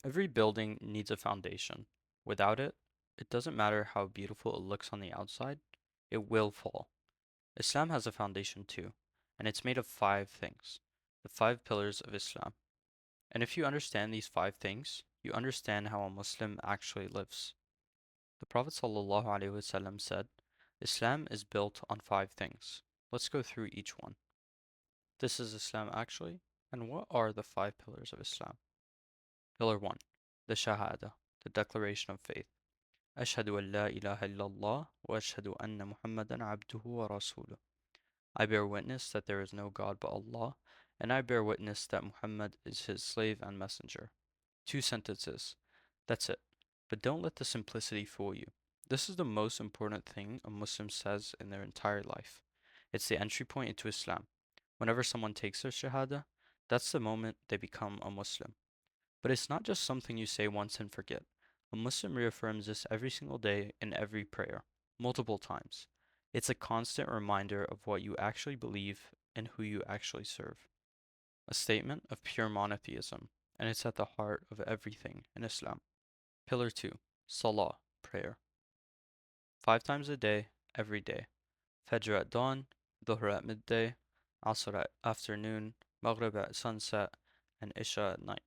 Every building needs a foundation. Without it, it doesn't matter how beautiful it looks on the outside, it will fall. Islam has a foundation too, and it's made of five things, the five pillars of Islam. And if you understand these five things, you understand how a Muslim actually lives. The Prophet ﷺ said, Islam is built on five things. Let's go through each one. This is Islam actually, and what are the five pillars of Islam? Pillar 1, the Shahada, the declaration of faith. أشهد أن لا إله إلا الله وأشهد أن محمدا عبده ورسوله. I bear witness that there is no God but Allah, and I bear witness that Muhammad is his slave and messenger. Two sentences. That's it. But don't let the simplicity fool you. This is the most important thing a Muslim says in their entire life. It's the entry point into Islam. Whenever someone takes their Shahada, that's the moment they become a Muslim. But it's not just something you say once and forget. A Muslim reaffirms this every single day in every prayer, multiple times. It's a constant reminder of what you actually believe and who you actually serve. A statement of pure monotheism, and it's at the heart of everything in Islam. Pillar 2, Salah, prayer. 5 times a day, every day. Fajr at dawn, Dhuhr at midday, Asr at afternoon, Maghrib at sunset, and Isha at night.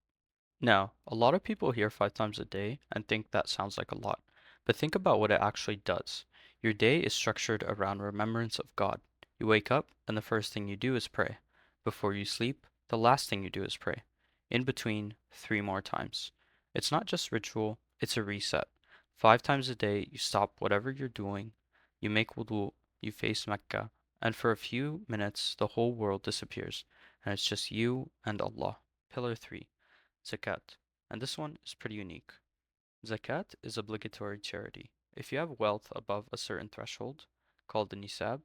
Now, a lot of people hear 5 times a day and think that sounds like a lot, but think about what it actually does. Your day is structured around remembrance of God. You wake up, and the first thing you do is pray. Before you sleep, the last thing you do is pray. In between, three more times. It's not just ritual, it's a reset. 5 times a day, you stop whatever you're doing, you make wudu, you face Mecca, and for a few minutes, the whole world disappears, and it's just you and Allah. Pillar 3. Zakat, and this one is pretty unique. Zakat is obligatory charity. If you have wealth above a certain threshold, called the nisab,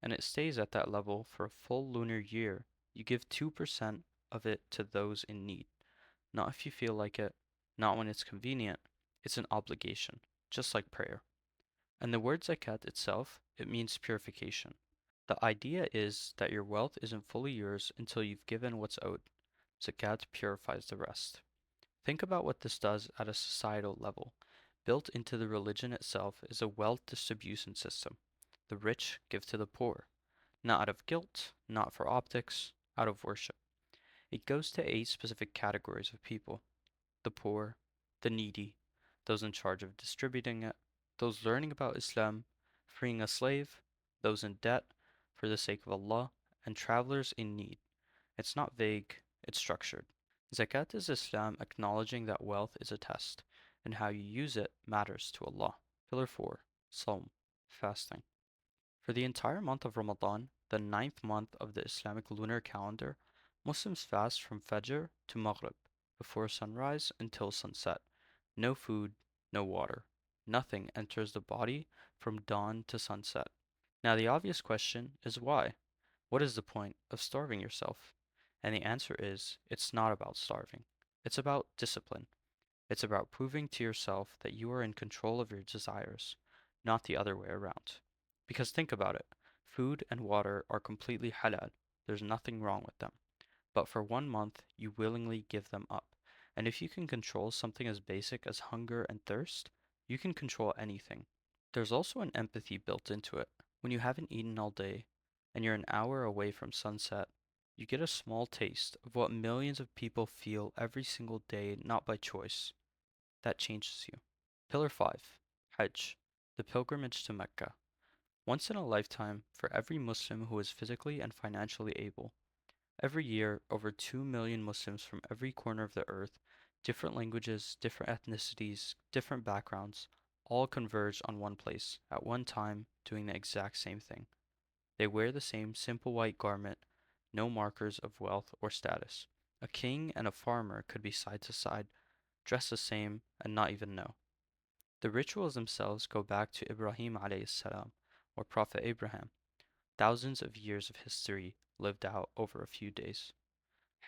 and it stays at that level for a full lunar year, you give 2% of it to those in need. Not if you feel like it, not when it's convenient. It's an obligation, just like prayer. And the word zakat itself, it means purification. The idea is that your wealth isn't fully yours until you've given what's owed. Zakat purifies the rest. Think about what this does at a societal level. Built into the religion itself is a wealth distribution system. The rich give to the poor, not out of guilt, not for optics, out of worship. It goes to 8 specific categories of people: the poor, the needy, those in charge of distributing it, those learning about Islam, freeing a slave, those in debt for the sake of Allah, and travelers in need. It's not vague, it's structured. Zakat is Islam acknowledging that wealth is a test, and how you use it matters to Allah. Pillar 4, Sawm, fasting. For the entire month of Ramadan, the ninth month of the Islamic lunar calendar, Muslims fast from Fajr to Maghrib, before sunrise until sunset. No food, no water. Nothing enters the body from dawn to sunset. Now, the obvious question is why? What is the point of starving yourself? And the answer is it's not about starving. It's about discipline. It's about proving to yourself that you are in control of your desires, not the other way around. Because think about it, food and water are completely halal. There's nothing wrong with them. But for 1 month, you willingly give them up. And if you can control something as basic as hunger and thirst, you can control anything. There's also an empathy built into it. When you haven't eaten all day, and you're an hour away from sunset, you get a small taste of what millions of people feel every single day, not by choice. That changes you. Pillar 5, Hajj, the pilgrimage to Mecca. Once in a lifetime for every Muslim who is physically and financially able. Every year, over 2 million Muslims from every corner of the earth, different languages, different ethnicities, different backgrounds, all converge on one place at one time doing the exact same thing. They wear the same simple white garment, no markers of wealth or status. A king and a farmer could be side to side, dressed the same, and not even know. The rituals themselves go back to Ibrahim alayhis salam, or Prophet Abraham, thousands of years of history lived out over a few days.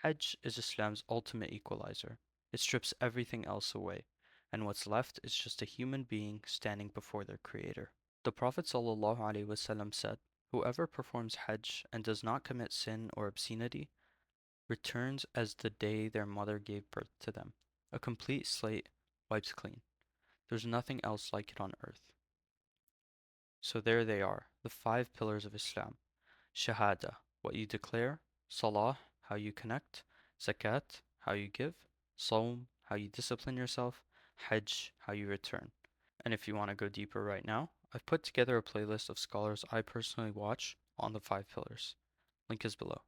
Hajj is Islam's ultimate equalizer. It strips everything else away, and what's left is just a human being standing before their Creator. The Prophet ﷺ said, whoever performs Hajj and does not commit sin or obscenity returns as the day their mother gave birth to them. A complete slate wipes clean. There's nothing else like it on earth. So there they are, the five pillars of Islam. Shahada, what you declare. Salah, how you connect. Zakat, how you give. Sawm, how you discipline yourself. Hajj, how you return. And if you want to go deeper right now, I've put together a playlist of scholars I personally watch on the five pillars. Link is below.